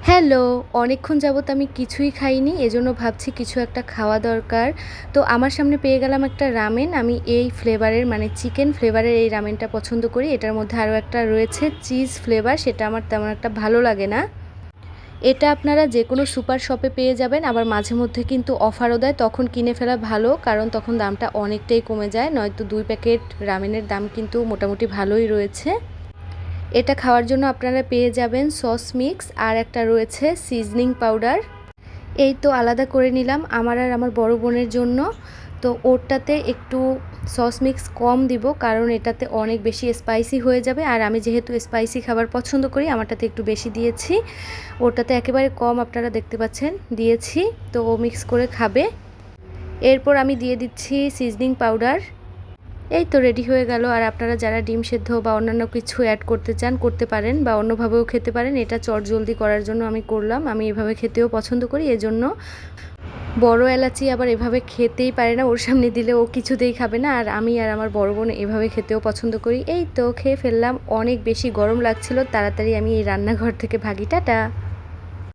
Hello, অনেকক্ষণ যাবত আমি কিছুই খাইনি। এজন্য ভাবছি কিছু একটা খাওয়া দরকার। তো আমার সামনে পেয়ে গেলাম একটা রামেন। আমি এই ফ্লেভারের মানে চিকেন ফ্লেভারের এই রামেনটা পছন্দ করি। এটার মধ্যে আরও একটা রয়েছে চিজ ফ্লেভার, সেটা আমার তেমন একটা ভালো লাগে না। এটা আপনারা যেকোনো সুপার শপে পেয়ে যাবেন। আবার মাঝে মধ্যে কিন্তু অফারও দেয়, তখন কিনে ফেলা ভালো, কারণ তখন দামটা অনেকটাই কমে যায়। নয়তো ২ প্যাকেট রামেনের দাম কিন্তু মোটামুটি ভালোই রয়েছে। এটা খাওয়ার জন্য আপনারা পেয়ে যাবেন সস মিক্স, আর একটা রয়েছে সিজনিং পাউডার। এই তো আলাদা করে নিলাম আমার আর আমার বড় বোনের জন্য। তো ওরটাতে একটু সস মিক্স কম দিব, কারণ এটাতে অনেক বেশি স্পাইসি হয়ে যাবে, আর আমি যেহেতু স্পাইসি খাবার পছন্দ করি আমারটাতে একটু বেশি দিয়েছি। ওরটাতে একেবারে কম আপনারা দেখতে পাচ্ছেন দিয়েছি। তো ও মিক্স করে খাবে। এরপর আমি দিয়ে দিচ্ছি সিজনিং পাউডার। এই তো রেডি হয়ে গেল। আর আপনারা যারা ডিম সেদ্ধ বা অন্যান্য কিছু অ্যাড করতে চান করতে পারেন, বা অন্যভাবেও খেতে পারেন। এটা চটজলদি করার জন্য আমি করলাম। আমি এভাবে খেতেও পছন্দ করি, এজন্য। বড় এলাচি আবার এভাবে খেতেই পারে না, ওর সামনে দিলে ও কিছুতেই খাবে না। আর আমি আর আমার বড় বোন এভাবে খেতেও পছন্দ করি। এই তো খেয়ে ফেললাম। অনেক বেশি গরম লাগছিল, তাড়াতাড়ি আমি এই রান্নাঘর থেকে ভাগি। টাটা।